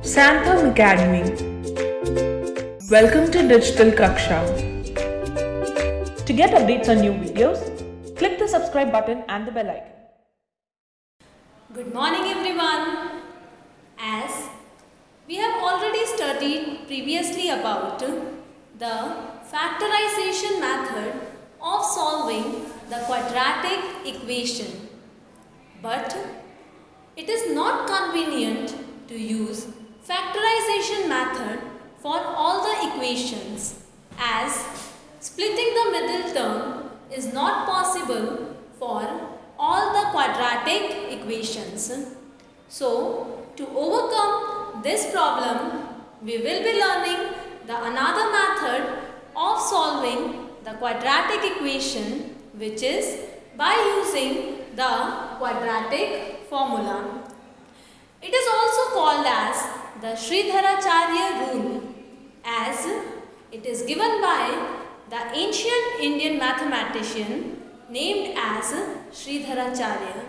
Santham Academy. Welcome to Digital Kaksha. To get updates on new videos, click the subscribe button and the bell icon. Good morning everyone. As we have already studied previously about the factorization method of solving the quadratic equation, but it is not convenient to use factorization method for all the equations, as splitting the middle term is not possible for all the quadratic equations. So, to overcome this problem, we will be learning the another method of solving the quadratic equation, which is by using the quadratic formula. It is also called as the Sridharacharya rule, as it is given by the ancient Indian mathematician named as Sridharacharya.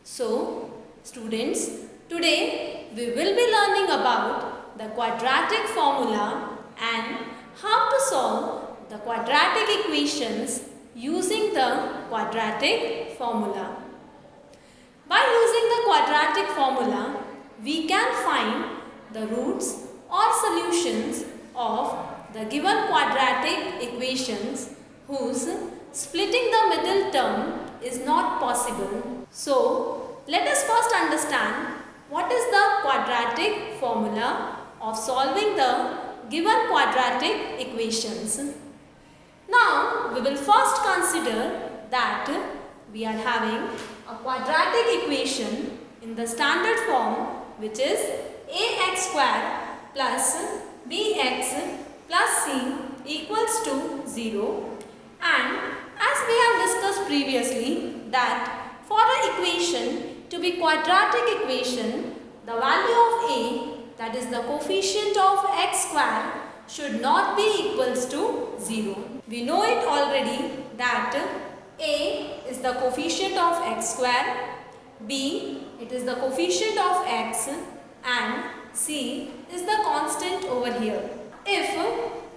So, students, today we will be learning about the quadratic formula and how to solve the quadratic equations using the quadratic formula. By using the quadratic formula, we can find the roots or solutions of the given quadratic equations whose splitting the middle term is not possible. So, let us first understand what is the quadratic formula of solving the given quadratic equations. Now, we will first consider that we are having a quadratic equation in the standard form, which is ax square plus bx plus c equals to 0, and as we have discussed previously that for an equation to be quadratic equation, the value of a, that is the coefficient of x square, should not be equals to 0. We know it already that a is the coefficient of x square, b it is the coefficient of x, and c is the constant over here. If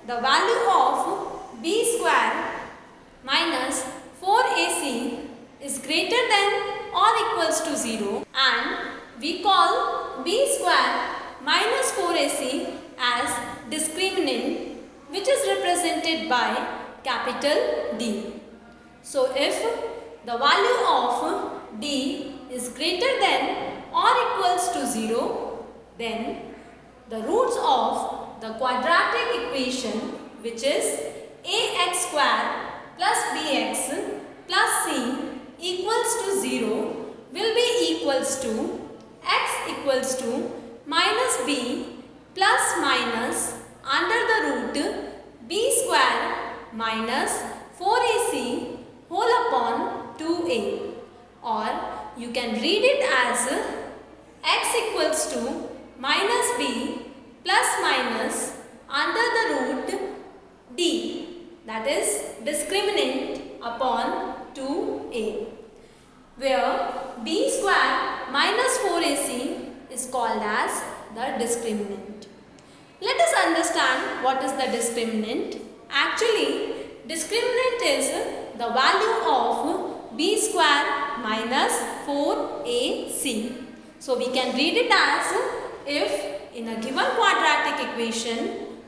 the value of b square minus 4ac is greater than or equals to 0, and we call b square minus 4ac as discriminant, which is represented by capital D. So, if the value of D is greater than or equals to 0, then the roots of the quadratic equation, which is ax square plus bx plus c equals to 0, will be equals to x equals to minus b plus minus under the root b square minus 4ac whole upon 2a, or you can read it as x equals to minus b plus minus under the root d, that is discriminant upon 2a, where b square minus 4ac is called as the discriminant. Let us understand what is the discriminant. Actually, discriminant is the value of b square minus 4ac. So, we can read it as if in a given quadratic equation,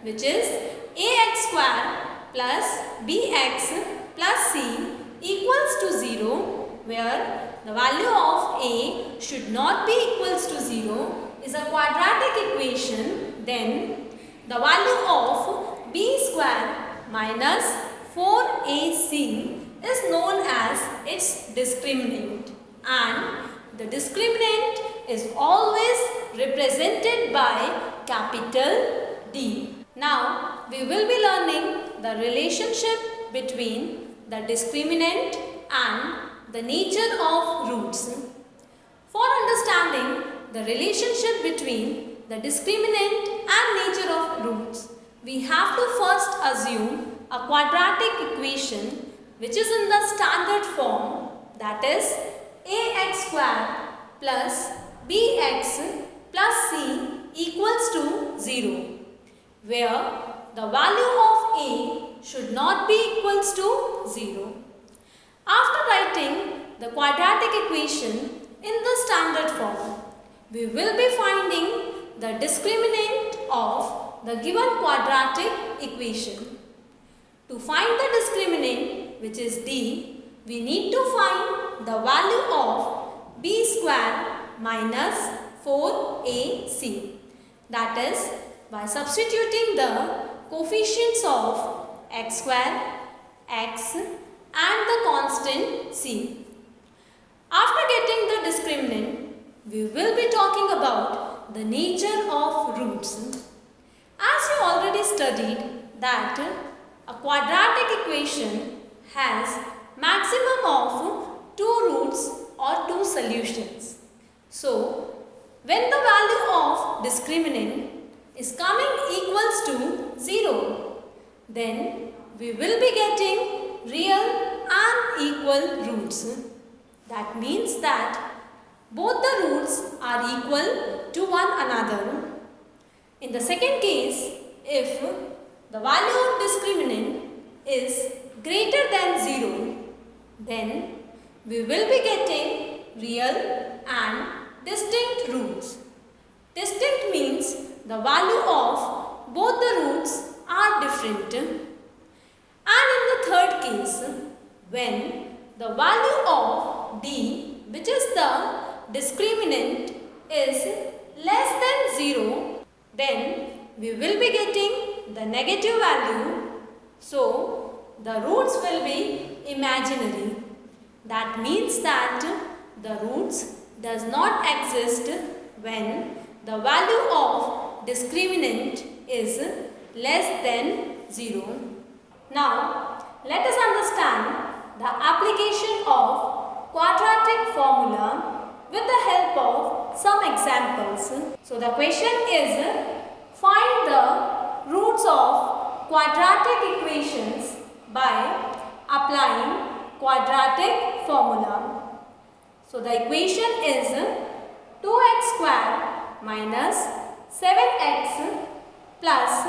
which is ax square plus bx plus c equals to 0, where the value of a should not be equals to 0, is a quadratic equation, then the value of b square minus 4ac is known as its discriminant, and the discriminant is always represented by capital D. Now, we will be learning the relationship between the discriminant and the nature of roots. For understanding the relationship between the discriminant and nature of roots, we have to first assume a quadratic equation which is in the standard form, that is ax square plus bx plus c equals to 0, where the value of a should not be equals to 0. After writing the quadratic equation in the standard form, we will be finding the discriminant of the given quadratic equation. To find the discriminant, which is d, we need to find the value of b square minus 4ac. That is, by substituting the coefficients of x square, x and the constant c. After getting the discriminant, we will be talking about the nature of roots. As you already studied that a quadratic equation has maximum of 2 roots or 2 solutions. So, when the value of discriminant is coming equals to 0, then we will be getting real and equal roots. That means that both the roots are equal to one another. In the second case, if the value of discriminant is greater than 0, then we will be getting real and distinct roots. Distinct means the value of both the roots are different. And in the third case, when the value of d, which is the discriminant, is less than 0, then we will be getting the negative value. So, the roots will be imaginary. That means that the roots does not exist when the value of discriminant is less than 0. Now, let us understand the application of quadratic formula with the help of some examples. So, the question is, find the roots of quadratic equations by applying quadratic formula. So, the equation is 2x square minus 7x plus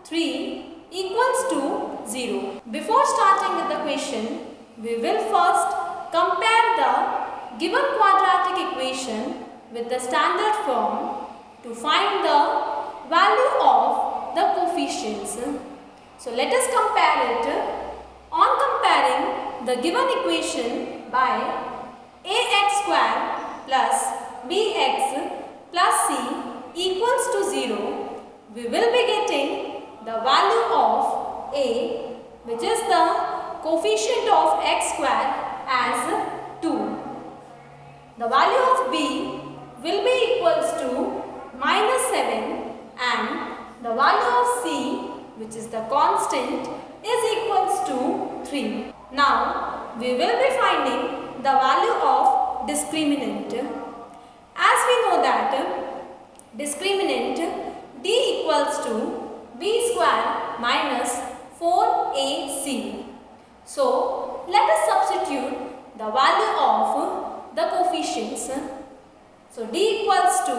3 equals to 0. Before starting with the question, we will first compare the given quadratic equation with the standard form to find the value of the coefficients. So, let us compare it. On comparing the given equation by ax square plus bx plus c equals to 0, we will be getting the value of a, which is the coefficient of x square, as 2. The value of b will be equals to minus 7 and the value of c, which is the constant, is equals to 3. Now, we will be finding the value of discriminant. As we know that discriminant d equals to b square minus 4ac. So, let us substitute the value of the coefficients. So, d equals to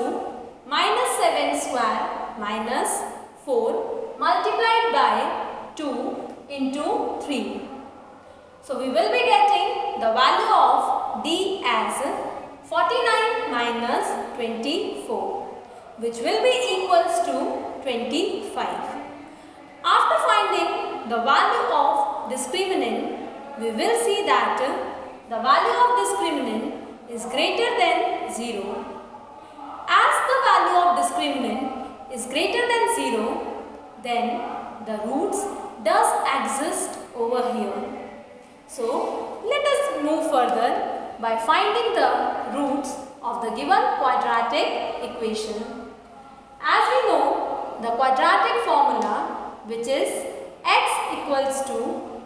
minus 7 square minus 4 multiplied by 2 into 3. So, we will be getting the value of d as 49 minus 24, which will be equals to 25. After finding the value of discriminant, we will see that the value of discriminant is greater than 0. As the value of discriminant is greater than 0, then the roots does exist over here. So, let us move further by finding the roots of the given quadratic equation. As we know, the quadratic formula, which is x equals to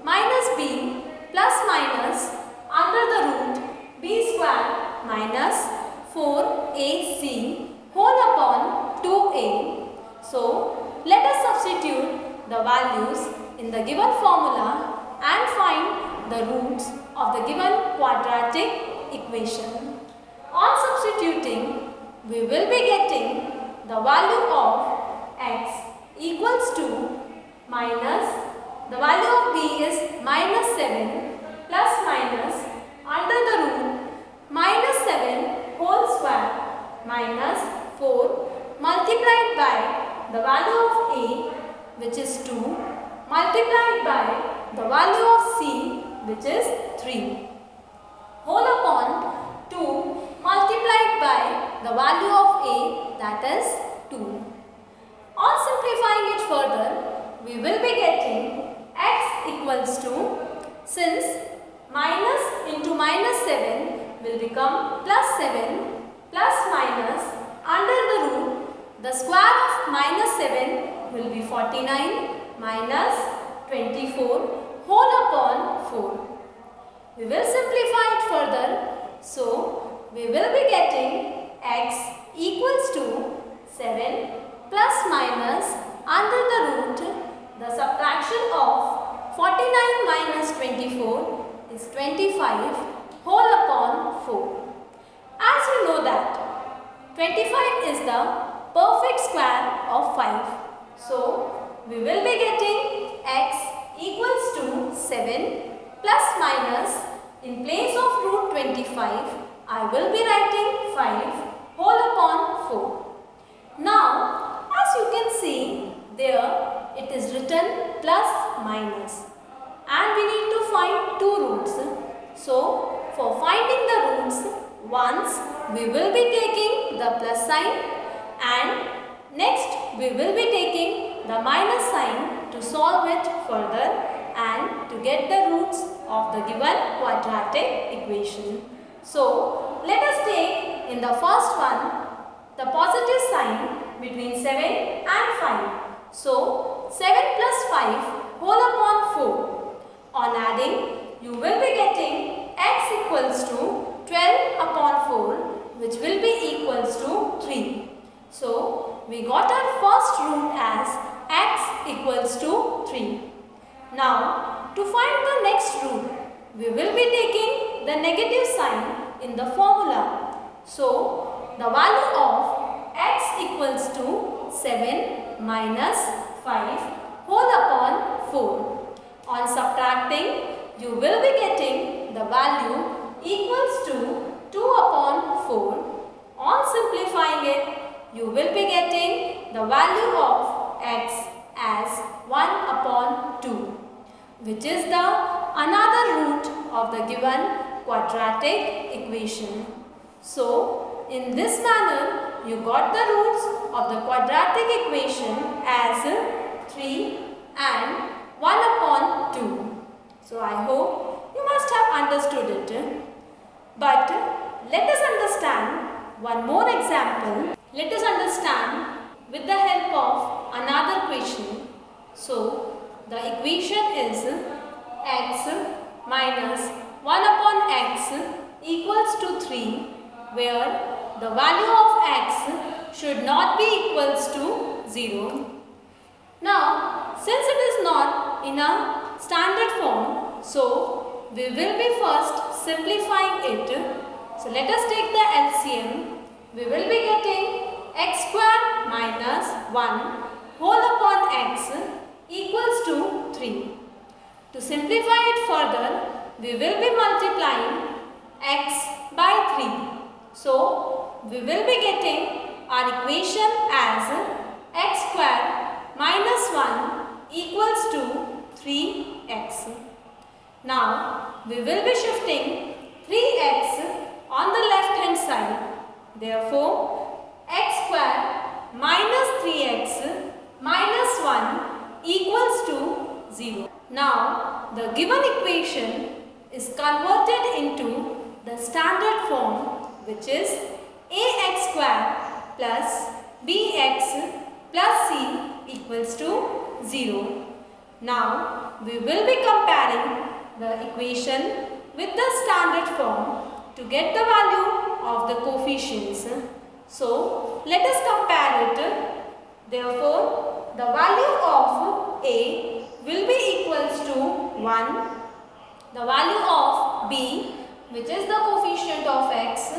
minus b plus minus under the root b square minus 4ac whole upon 2a. So, let us substitute the values in the given formula and find the roots of the given quadratic equation. On substituting the value of x equals to minus the value of b is minus 7 plus minus under the root minus 7 whole square minus 4 multiplied by the value of a which is 2 multiplied by the value of c which is 3 whole upon 2 multiplied by the value of a that is 2. On simplifying it further, we will be getting x equals to, since minus into minus 7 will become plus 7 plus minus under the root the square of minus 7 will be 49 minus 24 whole upon 4. We will simplify it further. So, we will be getting x equals to 7 plus minus under the root the subtraction of 49 minus 24 is 25 whole upon 4. As you know that 25 is the perfect square of 5. So, we will be getting x equals to 7 plus minus in place of root 25 I will be writing 5 whole upon 4. Now as you can see there it is written plus minus and we need to find two roots. So for finding the roots once we will be taking the plus sign and next we will be taking the minus sign to solve it further and to get the roots of the given quadratic equation. So, let us take in the first one the positive sign between 7 and 5. So, 7 plus 5 whole upon 4. On adding, you will be getting x equals to 12 upon 4 which will be equals to 3. So, we got our first root as x equals to 3. Now, to find the next root, we will be taking the negative sign in the formula. So, the value of x equals to 7 minus 5 whole upon 4. On subtracting, you will be getting the value equals to 2 upon 4. On simplifying it, you will be getting the value of x as 1 upon 2. Which is the another root of the given quadratic equation. So, in this manner, you got the roots of the quadratic equation as 3 and 1 upon 2. So, I hope you must have understood it. But let us understand one more example. Let us understand with the help of another question. So, the equation is x minus 1 upon x equals to 3 where the value of x should not be equals to 0. Now, since it is not in a standard form, so we will be first simplifying it. So, let us take the LCM. We will be getting x square minus 1 whole upon x equals to 3. To simplify it further, we will be multiplying x by 3. So, we will be getting our equation as x square minus 1 equals to 3x. Now, we will be shifting 3x on the left hand side. Therefore, x square minus 3x minus 1 equals to 0. Now, the given equation is converted into the standard form which is ax square plus bx plus c equals to 0. Now, we will be comparing the equation with the standard form to get the value of the coefficients. So, let us compare it. Therefore, the value of a will be equals to 1. The value of b, which is the coefficient of x,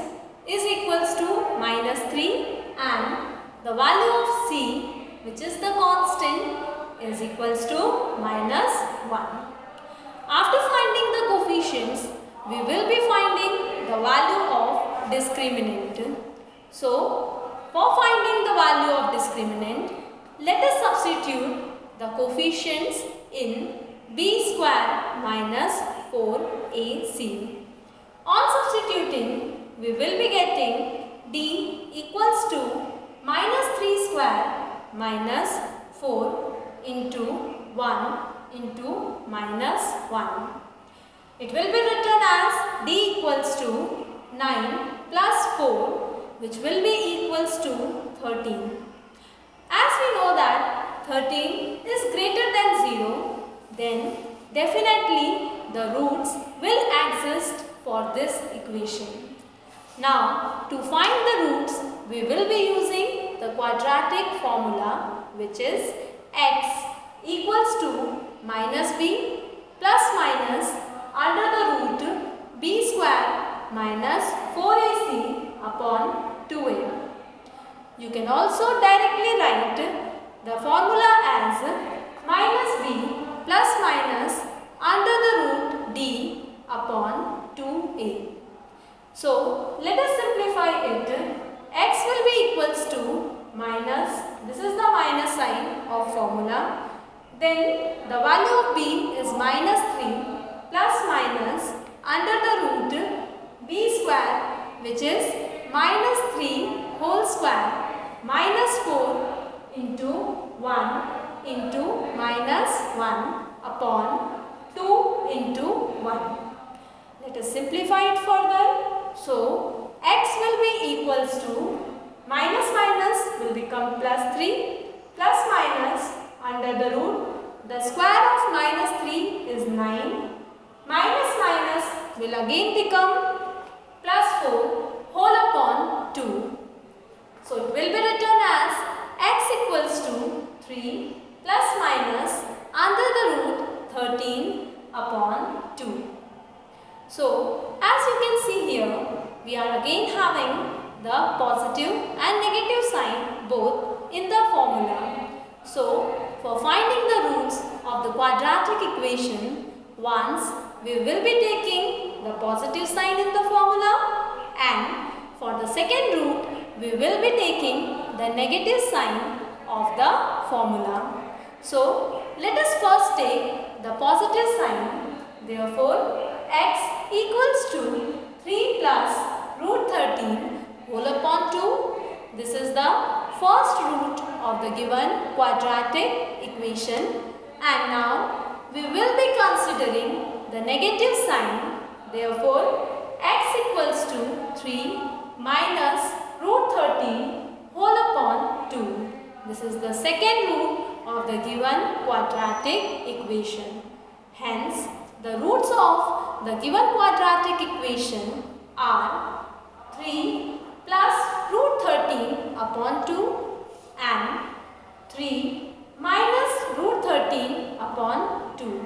is equals to minus 3 and the value of C, which is the constant, is equals to minus 1. After finding the coefficients, we will be finding the value of discriminant. So, for finding the value of discriminant, let us substitute the coefficients in b square minus 4ac. On substituting, we will be getting d equals to minus 3 square minus 4 into 1 into minus 1. It will be written as d equals to 9 plus 4, which will be equals to 13. As we know that 13 is greater than 0, then definitely the roots will exist for this equation. Now, to find the roots, we will be using the quadratic formula, which is x equals to minus b plus minus under the root b square minus 4ac upon 2a. You can also directly write the formula as minus b plus minus under the root d upon 2a. So, let us simplify it. X will be equals to minus, this is the minus sign of formula. Then the value of b is minus 3 plus minus under the root b square, which is minus 3 whole square minus 4 into 1 into minus 1 upon 2 into 1. Let us simplify it further. So, x will be equals to minus minus will become plus 3 plus minus under the root. The square of minus 3 is 9. Minus minus will again become plus 4 whole upon 2. So, it will be written as x equals to 3 plus minus under the root 13 upon 2. So, as you can see here, we are again having the positive and negative sign both in the formula. So, for finding the roots of the quadratic equation, once we will be taking the positive sign in the formula, and for the second root, we will be taking the negative sign of the formula. So, let us first take the positive sign. Therefore, x equals to 3 plus root 13 whole upon 2. This is the first root of the given quadratic equation, and now we will be considering the negative sign. Therefore, x equals to 3 minus root 13 whole upon 2. This is the second root of the given quadratic equation. Hence, the roots of the given quadratic equation are 3 plus root 13 upon 2 and 3 minus root 13 upon 2.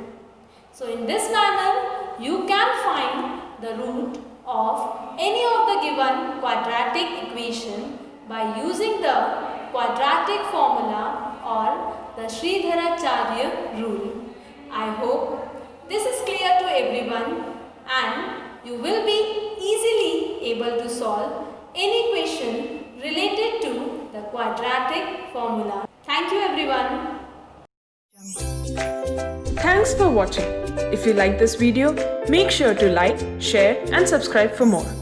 So, in this manner, you can find the root of any of the given quadratic equation by using the quadratic formula or the Sridharacharya rule. I hope this is clear to everyone and you will be easily able to solve any question related to the quadratic formula. Thank you everyone. Thanks for watching. If you like this video, make sure to like, share and subscribe for more.